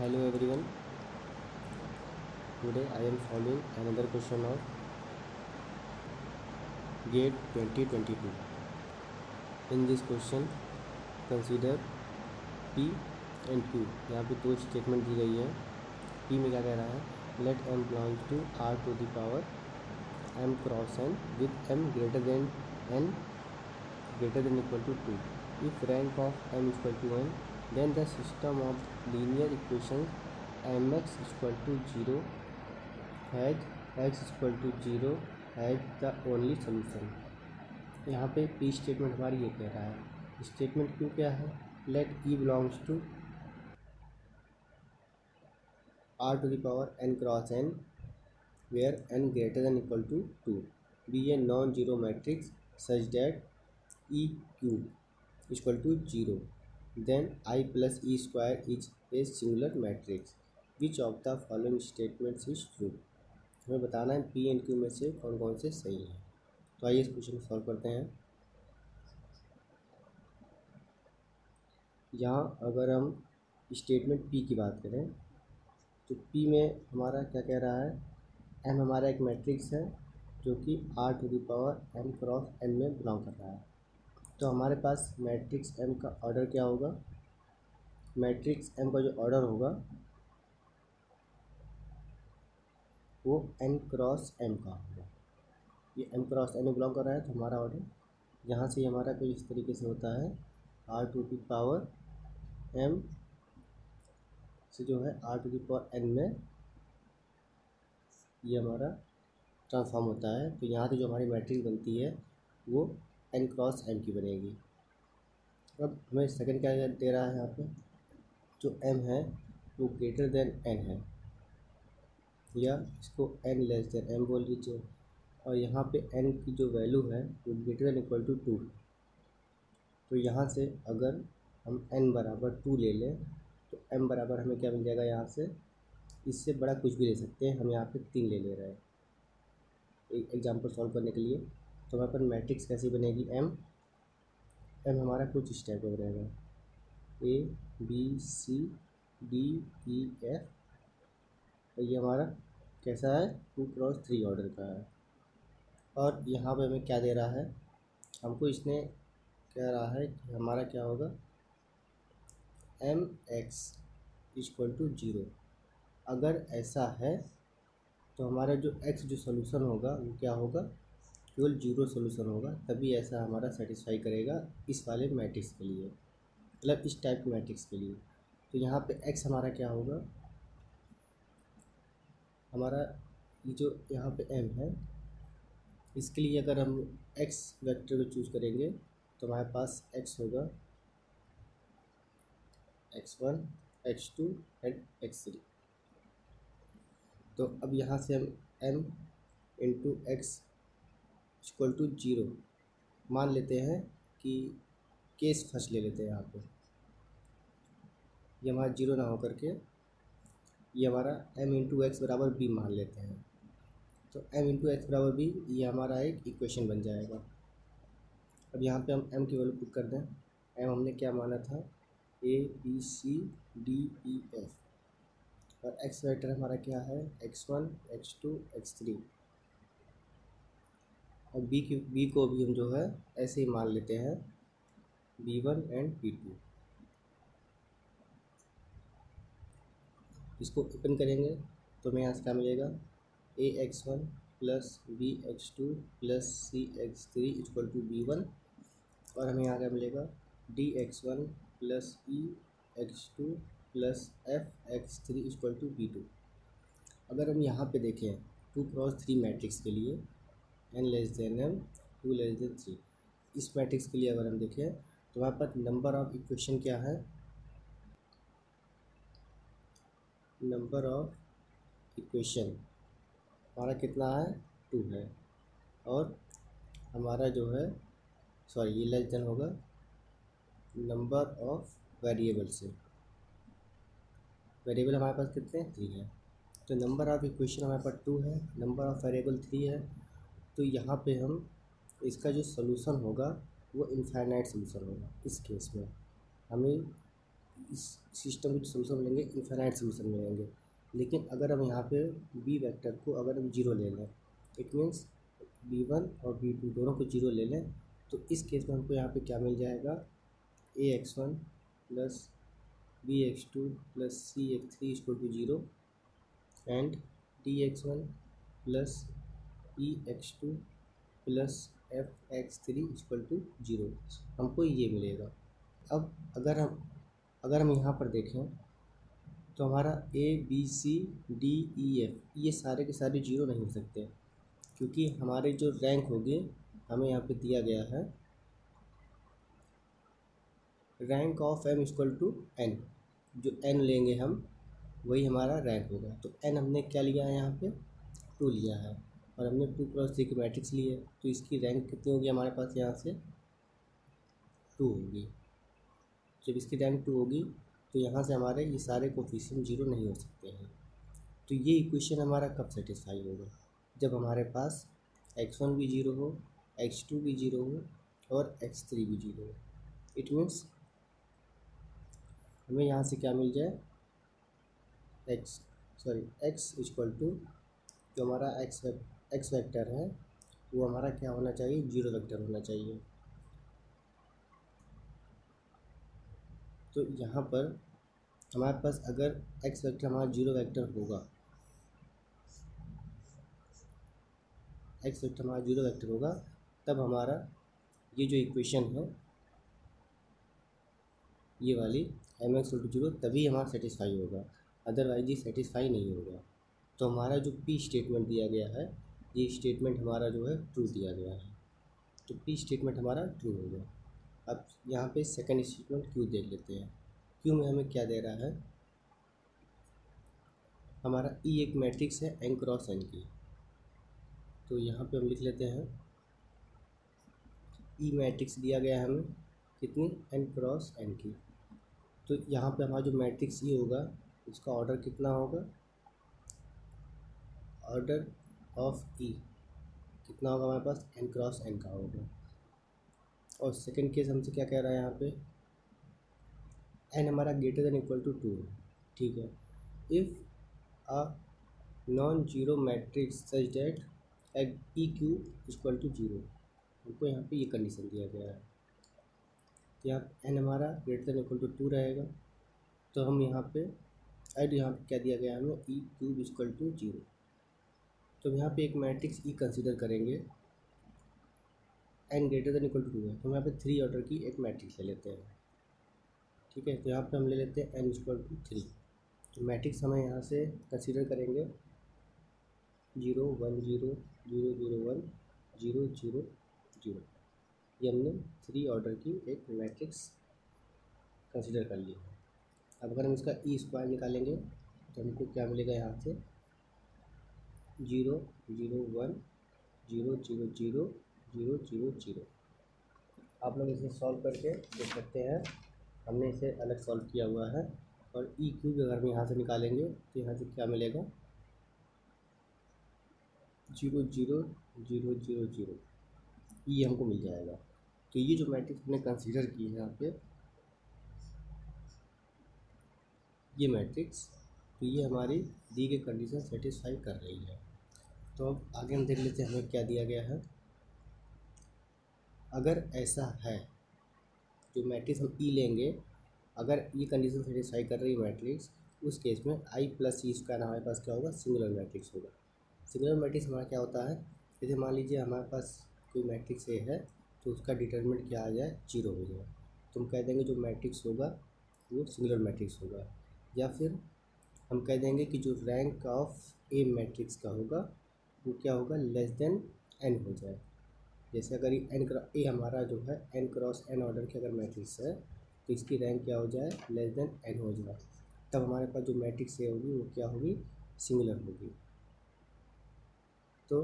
Hello everyone. Today I am solving another question of GATE 2022. In this question, consider P and Q. यहाँ पे दो statement दी गई है. P में क्या कह रहा है? Let m belongs to r to the power m cross n with m greater than n greater than equal to 2. If rank of m is equal to n, then the system of linear equations mx is equal to 0 has x is equal to 0 has the only solution. यहाँ पे P statement हमारी ये कह रहा है. Statement क्यों क्या है? Let E belongs to R to the power n cross n where n greater than equal to 2 be a non zero matrix such that E Q equal to 0 then I plus E square is a singular matrix. Which of the following statements is true. हमें बताना है P and Q में से कौन कौन से सही हैं. तो आइए इस क्वेश्चन को सॉल्व करते हैं. यहाँ अगर हम स्टेटमेंट पी की बात करें तो पी में हमारा क्या कह रहा है? एम हमारा एक मैट्रिक्स है जो कि R to the power m cross n में बिलोंग कर रहा है. तो हमारे पास मैट्रिक्स एम का ऑर्डर क्या होगा? मैट्रिक्स एम का जो ऑर्डर होगा वो एन क्रॉस एम का होगा. ये एम क्रॉस एन में बिलोंग कर रहा है तो हमारा ऑर्डर यहाँ से हमारा कुछ इस तरीके से होता है. R to the power m से जो है R to the power n में ये हमारा ट्रांसफॉर्म होता है. तो यहाँ से जो हमारी मैट्रिक्स बनती है वो एन क्रॉस एम की बनेगी. अब हमें सेकंड क्या दे रहा है? यहाँ पे जो एम है वो ग्रेटर देन एन है, या इसको एन लेस देन एम बोल लीजिए. और यहाँ पे एन की जो वैल्यू है वो ग्रेटर देन इक्वल टू 2. तो यहाँ से अगर हम एन बराबर 2 ले लें तो एम बराबर हमें क्या मिल जाएगा? यहाँ से इससे बड़ा कुछ भी ले सकते हैं. हम यहाँ पे 3 ले ले रहे हैं एक एग्जाम्पल सॉल्व करने के लिए. तो हमारे पास मैट्रिक्स कैसी बनेगी? एम हमारा कुछ इस टाइप का बनेगा A B C D E F. और ये हमारा कैसा है? 2x3 ऑर्डर का है. और यहाँ पे हमें क्या दे रहा है? हमको इसने कह रहा है कि हमारा क्या होगा? M X equal to 0. अगर ऐसा है तो हमारा जो x जो सोल्यूशन होगा वो क्या होगा? केवल 0 सोल्यूशन होगा. तभी ऐसा हमारा सेटिस्फाई करेगा इस वाले मैट्रिक्स के लिए, मतलब इस टाइप के मैट्रिक्स के लिए. तो यहाँ पे x हमारा क्या होगा? हमारा ये जो यहाँ पे m है इसके लिए अगर हम x वेक्टर को चूज करेंगे तो हमारे पास x होगा x1 x2 एंड x3. तो अब यहाँ से हम m into X equal to 0 मान लेते हैं कि केस फर्स्ट ले लेते हैं. यहाँ पे ये हमारा 0 ना हो करके ये हमारा m इंटू एक्स बराबर b मान लेते हैं. तो m इंटू एक्स बराबर b ये हमारा एक इक्वेशन बन जाएगा. अब यहाँ पे हम m की वैल्यू पुट कर दें. m हमने क्या माना था? a b c d e f. और x वेक्टर हमारा क्या है? x1 x2 x3. और b को भी हम जो है ऐसे ही मान लेते हैं b1 एंड b2. इसको ओपन करेंगे तो हमें यहाँ से क्या मिलेगा? ax1 plus bx2 plus cx3 equal to b1. और हमें यहाँ क्या मिलेगा? dx1 plus ex2 plus fx3 equal to b2. अगर हम यहाँ पे देखें 2x3 मैट्रिक्स के लिए n less than m 2 less than 3, इस मैट्रिक्स के लिए अगर हम देखें तो हमारे पास नंबर ऑफ इक्वेशन क्या है? नंबर ऑफ इक्वेशन हमारा कितना है? 2 है. और हमारा जो है ये लेस देन होगा नंबर ऑफ वेरिएबल से. वेरिएबल हमारे पास कितने? 3 है. तो नंबर ऑफ इक्वेशन हमारे पास 2 है, नंबर ऑफ वेरिएबल 3 है. तो यहाँ पे हम इसका जो सोल्यूशन होगा वो इनफाइनाइट सोल्यूशन होगा. इस केस में हमें इस सिस्टम की सोल्यूशन लेंगे इनफाइनाइट सोल्यूशन मिलेंगे। लेकिन अगर हम यहाँ पे बी वेक्टर को अगर हम जीरो ले लें, इट मीन्स b1 और b2 दोनों को जीरो ले लें, तो इस केस में हमको यहाँ पे क्या मिल जाएगा, ax1 plus bx2 plus cx3 equal to zero and dx1 plus ex2 plus fx3 equal to zero, हमको ये मिलेगा। अब अगर हम यहाँ पर देखें तो हमारा a b c d e f ये सारे के सारे जीरो नहीं हो सकते, क्योंकि हमारे जो रैंक होगी हमें यहाँ पे दिया गया है rank of m equal to n, जो n लेंगे हम वही हमारा रैंक होगा। तो n हमने क्या लिया है यहाँ पे 2 लिया है, और हमने 2x3 की मैट्रिक्स ली है, तो इसकी रैंक कितनी होगी हमारे पास यहाँ से 2 होगी। जब इसकी रैंक 2 होगी तो यहाँ से हमारे ये सारे कोफिशिएंट जीरो नहीं हो सकते हैं। तो ये इक्वेशन हमारा कब सेटिस्फाई होगा, जब हमारे पास x1 भी जीरो हो, x2 भी जीरो हो और x3 भी जीरो हो। इट मीन्स हमें यहाँ से क्या मिल जाए, x इक्वल टू जो हमारा x वेक्टर है वो हमारा क्या होना चाहिए, जीरो वेक्टर होना चाहिए। तो यहाँ पर हमारे पास अगर x वेक्टर हमारा जीरो वेक्टर होगा, x वेक्टर हमारा जीरो वेक्टर होगा, तब हमारा ये जो इक्वेशन है ये वाली mx इक्वल टू जीरो तभी हमारा सेटिस्फाई होगा, अदरवाइज ये सेटिस्फाई नहीं होगा। तो हमारा जो p स्टेटमेंट दिया गया है, ये स्टेटमेंट हमारा जो है ट्रू दिया गया है, तो p स्टेटमेंट हमारा ट्रू हो गया। अब यहाँ पे सेकंड स्टेटमेंट q देख लेते हैं। q में हमें क्या दे रहा है, हमारा E एक मैट्रिक्स है n क्रॉस n की, तो यहाँ पे हम लिख लेते हैं E मैट्रिक्स दिया गया है हमें कितनी, n क्रॉस n की। तो यहाँ पे हमारा जो मैट्रिक्स ये होगा उसका ऑर्डर कितना होगा, ऑर्डर ऑफ E कितना होगा हमारे पास, n क्रॉस n का होगा। और सेकंड केस हमसे क्या कह रहा है यहाँ पे, n हमारा ग्रेटर देन इक्वल टू 2 है, ठीक है। If a non zero matrix such that E Q equal to zero, हमको यहाँ पे ये कंडीशन दिया गया है। यहाँ n हमारा ग्रेटर देन इक्वल टू 2 रहेगा, तो हम यहाँ पे यहाँ पे क्या दिया गया है हमें, E cube equal to zero. तो यहाँ पे एक मैट्रिक्स ई कंसीडर करेंगे, n greater than equal to 2 है, तो हम यहाँ पे 3 ऑर्डर की एक मैट्रिक्स ले लेते हैं, ठीक है। तो यहाँ पे हम ले लेते हैं n इक्वल टू 3। तो मैट्रिक्स हमें यहाँ से कंसीडर करेंगे 0 1 0 0 0 1 0 0 0, ये हमने 3 ऑर्डर की एक मैट्रिक्स कंसीडर कर ली है। अब अगर हम इसका ई स्क्वायर निकालेंगे तो हमको क्या मिलेगा, यहाँ से 0 0 1 0 0 0 0 0 0। आप लोग इसे सॉल्व करके देख सकते हैं, हमने इसे अलग सॉल्व किया हुआ है। और ई क्यूब अगर हम यहाँ से निकालेंगे तो यहाँ से क्या मिलेगा, 0 0 0 0 0, ये हमको मिल जाएगा। तो ये जो मैट्रिक्स हमने कंसीडर की है यहाँ पे, ये मैट्रिक्स, तो ये हमारी दी गई कंडीशन सेटिस्फाई कर रही है। तो अब आगे हम देख लेते हैं हमें क्या दिया गया है। अगर ऐसा है, जो मैट्रिक्स हम ई लेंगे, अगर ये कंडीशन सेटिस्फाई कर रही है मैट्रिक्स, उस केस में आई प्लस ई स्क्वायर हमारे पास क्या होगा, सिंगुलर मैट्रिक्स होगा। सिंगुलर मैट्रिक्स हमारा क्या होता है, जैसे मान लीजिए हमारे पास कोई मैट्रिक्स ए है, तो उसका डिटरमिनेंट क्या आ जाए, जीरो हो जाए, तो हम कह देंगे जो मैट्रिक्स होगा वो सिंगुलर मैट्रिक्स होगा। या फिर हम कह देंगे कि जो रैंक ऑफ ए मैट्रिक्स का होगा वो क्या होगा, लेस देन एन हो जाए। जैसे अगर ये ए हमारा जो है एन क्रॉस एन ऑर्डर की अगर मैट्रिक्स है, तो इसकी रैंक क्या हो जाए, लेस देन एन हो जाए, तब हमारे पास जो मैट्रिक्स ए होगी वो क्या होगी, सिंगुलर होगी। तो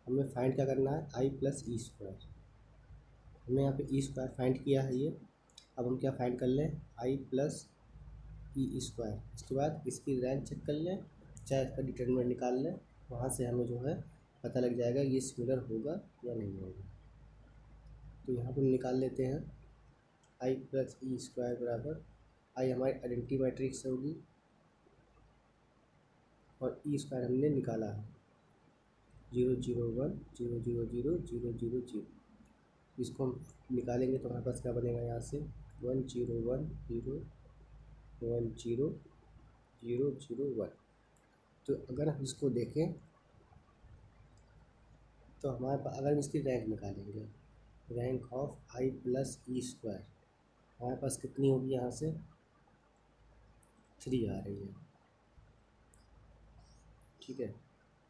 हमें फाइंड क्या करना है, आई प्लस ई स्क्वायर। हमने यहाँ पे ई स्क्वायर फाइंड किया है ये, अब हम क्या फाइंड कर लें, आई प्लस ई स्क्वायर। इसके बाद इसकी रैंक चेक कर लें, चाहे इसका डिटरमिनेंट निकाल लें, वहाँ से हमें जो है पता लग जाएगा ये सिमिलर होगा या नहीं होगा। तो यहाँ पर निकाल लेते हैं, आई प्लस ई स्क्वायर बराबर आई हमारी आइडेंटिटी मैट्रिक्स होगी और ई स्क्वायर हमने निकाला है 0 0 1 0 0 0 0 0 0। इसको हम निकालेंगे तो हमारे पास क्या बनेगा यहाँ से 1 0 1 0 1 0 0 0 1। तो अगर हम इसको देखें तो हमारे पास अगर हम इसकी रैंक निकालेंगे rank of I plus E square हमारे पास कितनी होगी यहाँ से 3 आ रही है। ठीक है,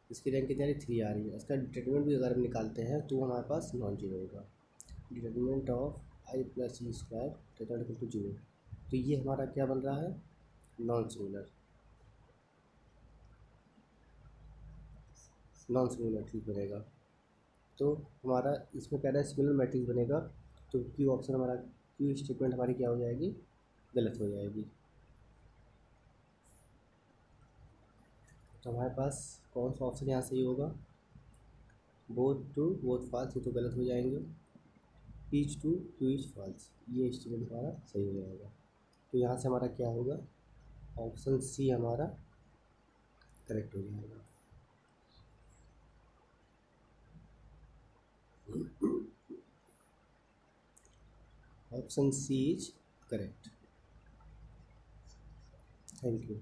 इसकी रैंक कितनी आ रही है 3 आ रही है। इसका डिटरमिनेंट भी अगर हम निकालते हैं तो हमारे पास नॉन जीरो होगा। Determinant of I plus E square equal to 0। तो ये हमारा क्या बन रहा है नॉन सिंगुलर ठीक बनेगा। तो हमारा इसमें कह रहा है सिंगुलर मैट्रिक्स बनेगा तो क्यू ऑप्शन हमारा क्यू स्टेटमेंट हमारी क्या हो जाएगी गलत हो जाएगी। तो हमारे पास कौन सा ऑप्शन यहाँ सही होगा बोथ टू बोथ फॉल्स, ये तो गलत हो जाएंगे। Each to Q is false, ये स्टेटमेंट हमारा सही हो जाएगा। तो यहाँ से हमारा क्या होगा ऑप्शन सी हमारा करेक्ट हो जाएगा। Option C is correct. Thank you.